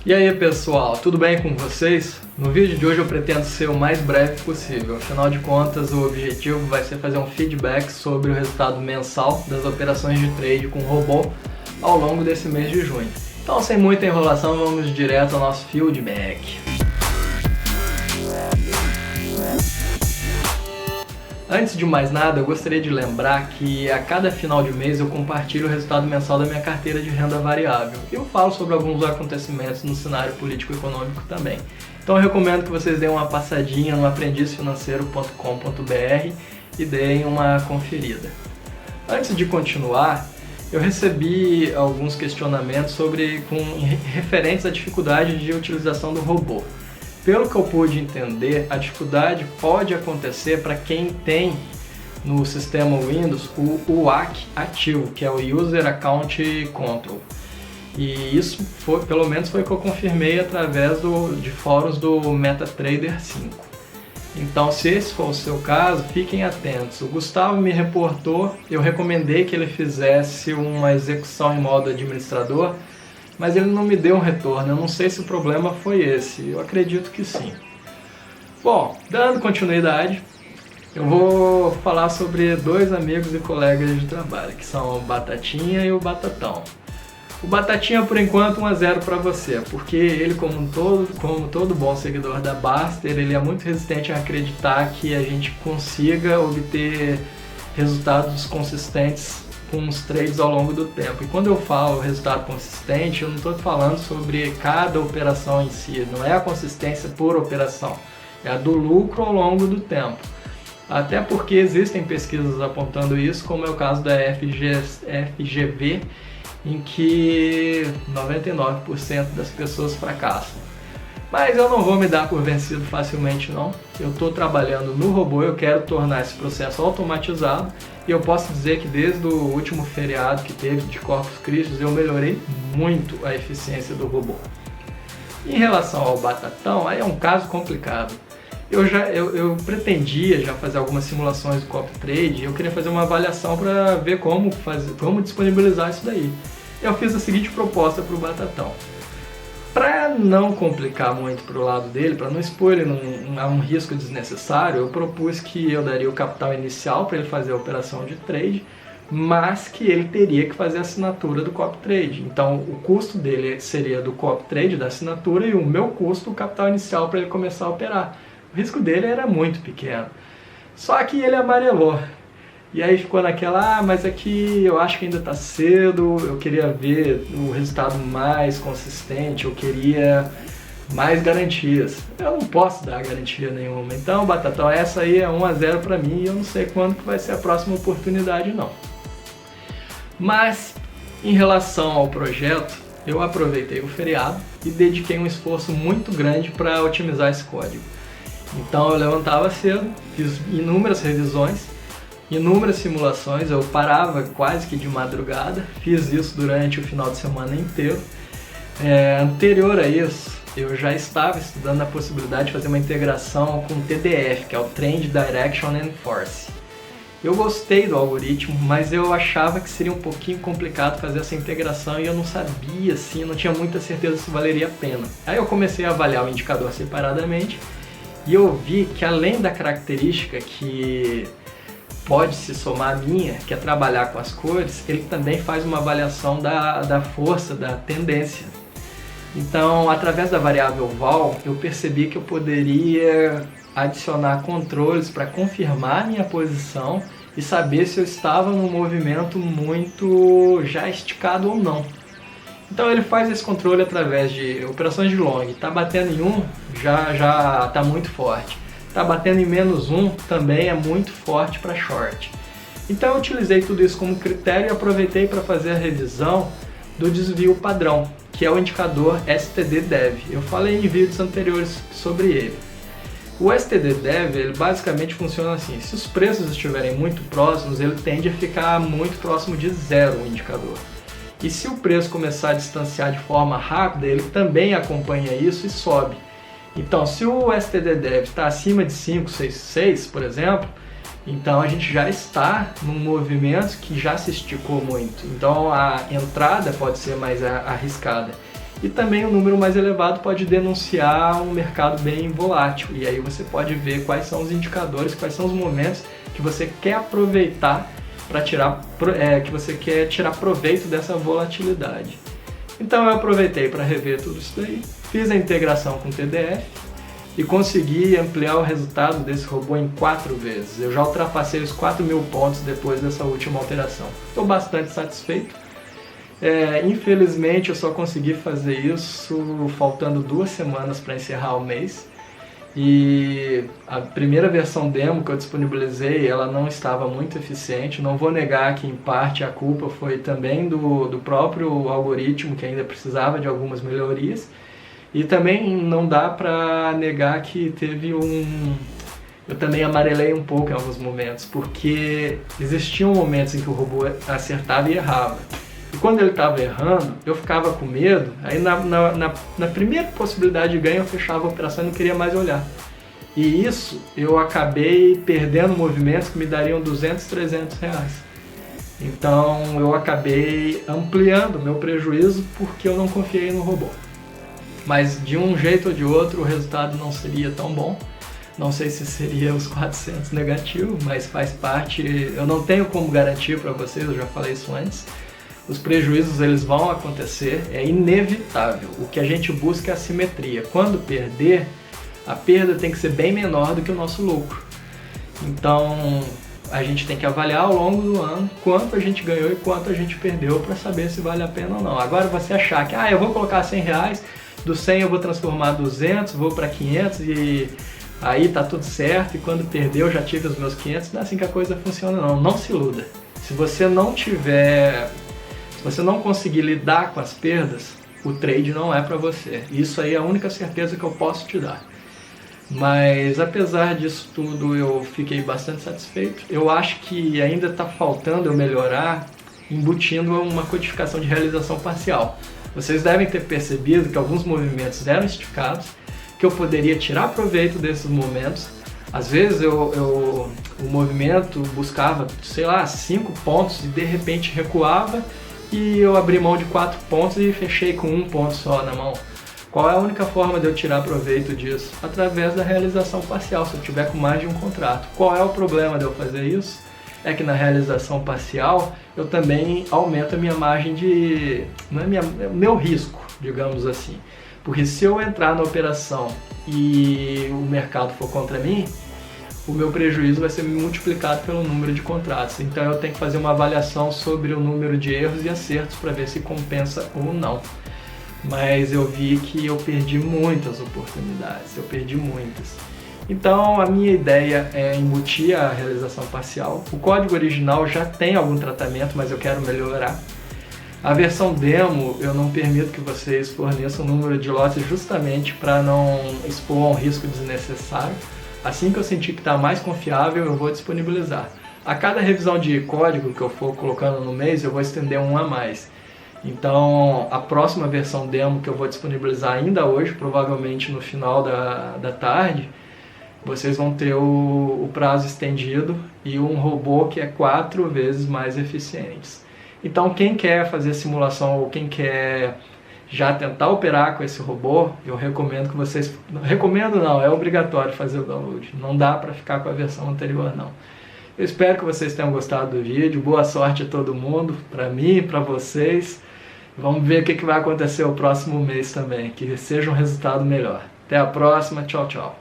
E aí pessoal, tudo bem com vocês? No vídeo de hoje eu pretendo ser o mais breve possível, afinal de contas o objetivo vai ser fazer um feedback sobre o resultado mensal das operações de trade com robô ao longo desse mês de junho. Então sem muita enrolação vamos direto ao nosso feedback. Antes de mais nada, eu gostaria de lembrar que a cada final de mês eu compartilho o resultado mensal da minha carteira de renda variável e eu falo sobre alguns acontecimentos no cenário político-econômico também. Então eu recomendo que vocês deem uma passadinha no aprendizfinanceiro.com.br e deem uma conferida. Antes de continuar, eu recebi alguns questionamentos referentes à dificuldade de utilização do robô. Pelo que eu pude entender, a dificuldade pode acontecer para quem tem no sistema Windows o UAC ativo, que é o User Account Control. E isso pelo menos foi o que eu confirmei através de fóruns do MetaTrader 5. Então, se esse for o seu caso, fiquem atentos. O Gustavo me reportou, eu recomendei que ele fizesse uma execução em modo administrador, mas ele não me deu um retorno. Eu não sei se o problema foi esse, eu acredito que sim. Bom, dando continuidade, eu vou falar sobre dois amigos e colegas de trabalho, que são o Batatinha e o Batatão. O Batatinha, por enquanto, 1-0 para você, porque ele, como todo bom seguidor da Baster, ele é muito resistente a acreditar que a gente consiga obter resultados consistentes com os trades ao longo do tempo. E quando eu falo resultado consistente, eu não estou falando sobre cada operação em si, não é a consistência por operação, é a do lucro ao longo do tempo. Até porque existem pesquisas apontando isso, como é o caso da FGV, em que 99% das pessoas fracassam. Mas eu não vou me dar por vencido facilmente não. Eu estou trabalhando no robô, eu quero tornar esse processo automatizado e eu posso dizer que desde o último feriado que teve de Corpus Christi eu melhorei muito a eficiência do robô. Em relação ao Batatão, aí é um caso complicado. Eu pretendia já fazer algumas simulações do copy trade e eu queria fazer uma avaliação para ver como disponibilizar isso daí. Eu fiz a seguinte proposta para o Batatão. Para não complicar muito para o lado dele, para não expor ele a um risco desnecessário, eu propus que eu daria o capital inicial para ele fazer a operação de trade, mas que ele teria que fazer a assinatura do copy trade. Então o custo dele seria do copy trade, da assinatura, e o meu custo, o capital inicial para ele começar a operar. O risco dele era muito pequeno. Só que ele amarelou. E aí ficou naquela, mas aqui eu acho que ainda está cedo, eu queria ver o resultado mais consistente, eu queria mais garantias. Eu não posso dar garantia nenhuma. Então, Batatão, essa aí é 1-0 para mim e eu não sei quando que vai ser a próxima oportunidade não. Mas, em relação ao projeto, eu aproveitei o feriado e dediquei um esforço muito grande para otimizar esse código. Então eu levantava cedo, fiz inúmeras revisões, inúmeras simulações, eu parava quase que de madrugada, fiz isso durante o final de semana inteiro. Anterior a isso, eu já estava estudando a possibilidade de fazer uma integração com o TDF, que é o Trend Direction and Force. Eu gostei do algoritmo, mas eu achava que seria um pouquinho complicado fazer essa integração e eu não sabia, assim, não tinha muita certeza se valeria a pena. Aí eu comecei a avaliar o indicador separadamente e eu vi que além da característica que pode se somar à minha, que é trabalhar com as cores, ele também faz uma avaliação da força, da tendência. Então, através da variável val, eu percebi que eu poderia adicionar controles para confirmar a minha posição e saber se eu estava num movimento muito já esticado ou não. Então ele faz esse controle através de operações de long. Está batendo em 1, já está muito forte. Está batendo em -1, também é muito forte para short. Então eu utilizei tudo isso como critério e aproveitei para fazer a revisão do desvio padrão, que é o indicador STD-DEV. Eu falei em vídeos anteriores sobre ele. O STD-DEV, ele basicamente funciona assim: se os preços estiverem muito próximos, ele tende a ficar muito próximo de 0 o indicador. E se o preço começar a distanciar de forma rápida, ele também acompanha isso e sobe. Então, se o STD-DEV está acima de 5,66, por exemplo, então a gente já está num movimento que já se esticou muito. Então a entrada pode ser mais arriscada. E também um número mais elevado pode denunciar um mercado bem volátil. E aí você pode ver quais são os indicadores, quais são os momentos que você quer aproveitar para que você quer tirar proveito dessa volatilidade. Então eu aproveitei para rever tudo isso daí, fiz a integração com o TDF e consegui ampliar o resultado desse robô em 4 vezes. Eu já ultrapassei os 4.000 pontos depois dessa última alteração. Estou bastante satisfeito. Infelizmente eu só consegui fazer isso faltando 2 semanas para encerrar o mês. E a primeira versão demo que eu disponibilizei, ela não estava muito eficiente. Não vou negar que em parte a culpa foi também do próprio algoritmo, que ainda precisava de algumas melhorias. E também não dá para negar que eu também amarelei um pouco em alguns momentos, porque existiam momentos em que o robô acertava e errava. E quando ele estava errando, eu ficava com medo, aí na primeira possibilidade de ganho eu fechava a operação e não queria mais olhar. E isso eu acabei perdendo movimentos que me dariam 200, 300 reais. Então eu acabei ampliando o meu prejuízo porque eu não confiei no robô. Mas de um jeito ou de outro o resultado não seria tão bom. Não sei se seria os 400 negativo, mas faz parte. Eu não tenho como garantir para vocês, eu já falei isso antes. Os prejuízos eles vão acontecer, é inevitável. O que a gente busca é a simetria. Quando perder, a perda tem que ser bem menor do que o nosso lucro. Então a gente tem que avaliar ao longo do ano quanto a gente ganhou e quanto a gente perdeu para saber se vale a pena ou não. Agora você achar que eu vou colocar 100 reais, do 100 eu vou transformar 200, vou para 500 e aí tá tudo certo, e quando perder eu já tive os meus 500, não é assim que a coisa funciona não. Não se iluda. Se você não conseguir lidar com as perdas, o trade não é para você. Isso aí é a única certeza que eu posso te dar. Mas apesar disso tudo, eu fiquei bastante satisfeito. Eu acho que ainda está faltando eu melhorar embutindo uma codificação de realização parcial. Vocês devem ter percebido que alguns movimentos eram esticados, que eu poderia tirar proveito desses momentos. Às vezes o movimento buscava, 5 pontos e de repente recuava e eu abri mão de 4 pontos e fechei com 1 ponto só na mão. Qual é a única forma de eu tirar proveito disso? Através da realização parcial, se eu tiver com mais de um contrato. Qual é o problema de eu fazer isso? É que na realização parcial eu também aumento a minha margem de... meu risco, digamos assim. Porque se eu entrar na operação e o mercado for contra mim, o meu prejuízo vai ser multiplicado pelo número de contratos. Então eu tenho que fazer uma avaliação sobre o número de erros e acertos para ver se compensa ou não. Mas eu vi que eu perdi muitas oportunidades, Então a minha ideia é embutir a realização parcial. O código original já tem algum tratamento, mas eu quero melhorar. A versão demo eu não permito que vocês forneçam o número de lotes justamente para não expor a um risco desnecessário. Assim que eu sentir que está mais confiável, eu vou disponibilizar. A cada revisão de código que eu for colocando no mês, eu vou estender um a mais. Então, a próxima versão demo que eu vou disponibilizar ainda hoje, provavelmente no final da tarde, vocês vão ter o prazo estendido e um robô que é 4 vezes mais eficiente. Então, quem quer fazer simulação ou quem quer já tentar operar com esse robô, eu recomendo que vocês... Recomendo não, é obrigatório fazer o download. Não dá para ficar com a versão anterior não. Eu espero que vocês tenham gostado do vídeo. Boa sorte a todo mundo, para mim e para vocês. Vamos ver o que vai acontecer o próximo mês também. Que seja um resultado melhor. Até a próxima. Tchau, tchau.